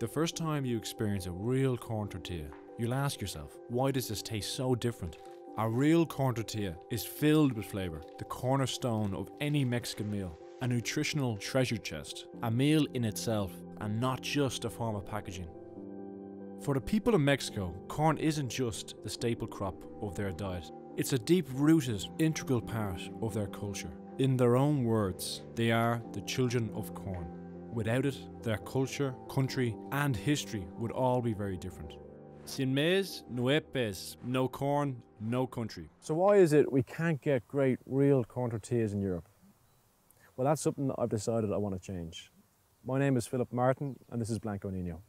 The first time you experience a real corn tortilla, you'll ask yourself, why does this taste so different? A real corn tortilla is filled with flavour, the cornerstone of any Mexican meal, a nutritional treasure chest, a meal in itself and not just a form of packaging. For the people of Mexico, corn isn't just the staple crop of their diet. It's a deep-rooted, integral part of their culture. In their own words, they are the children of corn. Without it, their culture, country and history would all be very different. Sin maize, no hay pez. No corn, no country. So why is it we can't get great, real corn tortillas in Europe? Well, that's something that I've decided I want to change. My name is Philip Martin and this is Blanco Nino.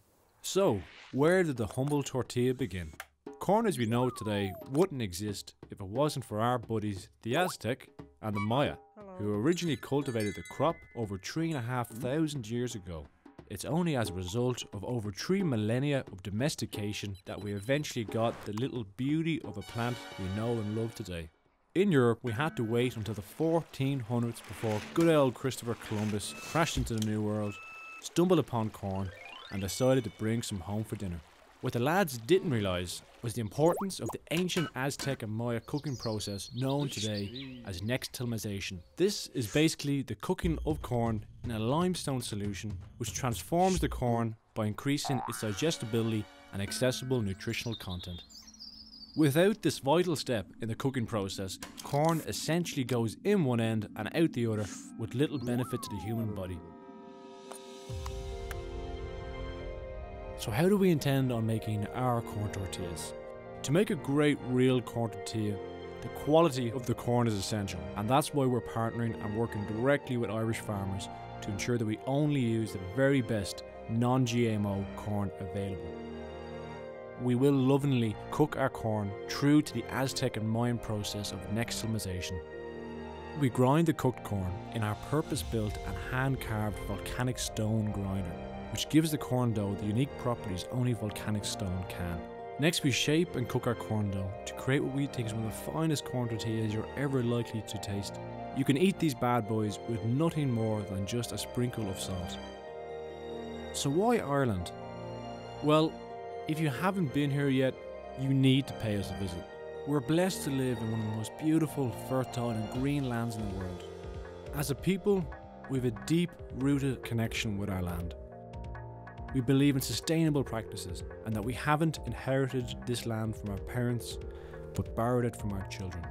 So, where did the humble tortilla begin? Corn as we know it today wouldn't exist if it wasn't for our buddies, the Aztec and the Maya, who originally cultivated the crop over 3,500 years ago. It's only as a result of over 3 millennia of domestication that we eventually got the little beauty of a plant we know and love today. In Europe, we had to wait until the 1400s before good old Christopher Columbus crashed into the New World, stumbled upon corn, and decided to bring some home for dinner. What the lads didn't realise was the importance of the ancient Aztec and Maya cooking process known today as nixtamalization. This is basically the cooking of corn in a limestone solution which transforms the corn by increasing its digestibility and accessible nutritional content. Without this vital step in the cooking process, corn essentially goes in one end and out the other with little benefit to the human body. So how do we intend on making our corn tortillas? To make a great real corn tortilla, the quality of the corn is essential, and that's why we're partnering and working directly with Irish farmers to ensure that we only use the very best non-GMO corn available. We will lovingly cook our corn true to the Aztec and Mayan process of nixtamalization. We grind the cooked corn in our purpose-built and hand-carved volcanic stone grinder, which gives the corn dough the unique properties only volcanic stone can. Next, we shape and cook our corn dough to create what we think is one of the finest corn tortillas you're ever likely to taste. You can eat these bad boys with nothing more than just a sprinkle of salt. So why Ireland? Well, if you haven't been here yet, you need to pay us a visit. We're blessed to live in one of the most beautiful, fertile and green lands in the world. As a people, we have a deep-rooted connection with our land. We believe in sustainable practices and that we haven't inherited this land from our parents, but borrowed it from our children.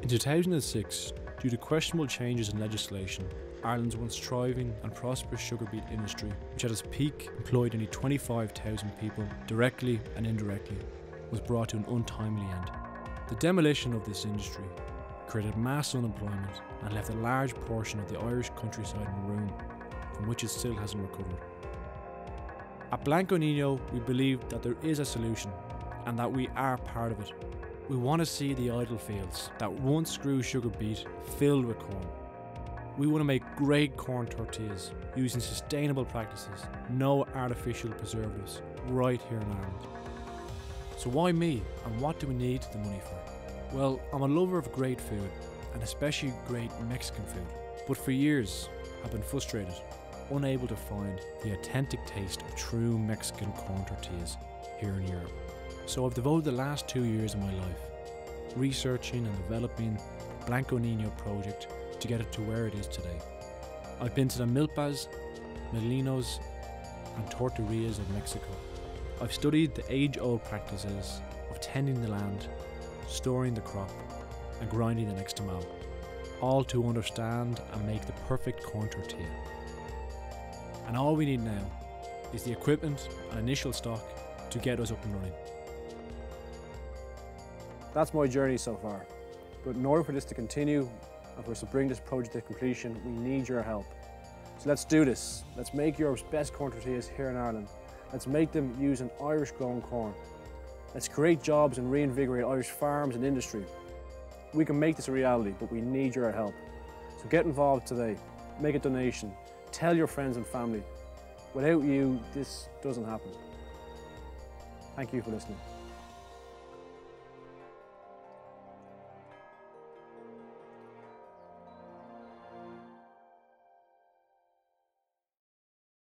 In 2006, due to questionable changes in legislation, Ireland's once thriving and prosperous sugar beet industry, which at its peak employed nearly 25,000 people directly and indirectly, was brought to an untimely end. The demolition of this industry created mass unemployment and left a large portion of the Irish countryside in ruin, from which it still hasn't recovered. At Blanco Nino, we believe that there is a solution and that we are part of it. We want to see the idle fields that once grew sugar beet filled with corn. We want to make great corn tortillas using sustainable practices, no artificial preservatives, right here in Ireland. So why me, and what do we need the money for? Well, I'm a lover of great food, and especially great Mexican food, but for years I've been frustrated, unable to find the authentic taste of true Mexican corn tortillas here in Europe. So I've devoted the last 2 years of my life researching and developing the Blanco Nino project to get it to where it is today. I've been to the milpas, molinos and tortillas of Mexico. I've studied the age-old practices of tending the land, storing the crop and grinding the nixtamal, all to understand and make the perfect corn tortilla. And all we need now is the equipment and initial stock to get us up and running. That's my journey so far. But in order for this to continue and for us to bring this project to completion, we need your help. So let's do this. Let's make Europe's best corn tortillas here in Ireland. Let's make them using Irish grown corn. Let's create jobs and reinvigorate Irish farms and industry. We can make this a reality, but we need your help. So get involved today. Make a donation. Tell your friends and family. Without you, this doesn't happen. Thank you for listening.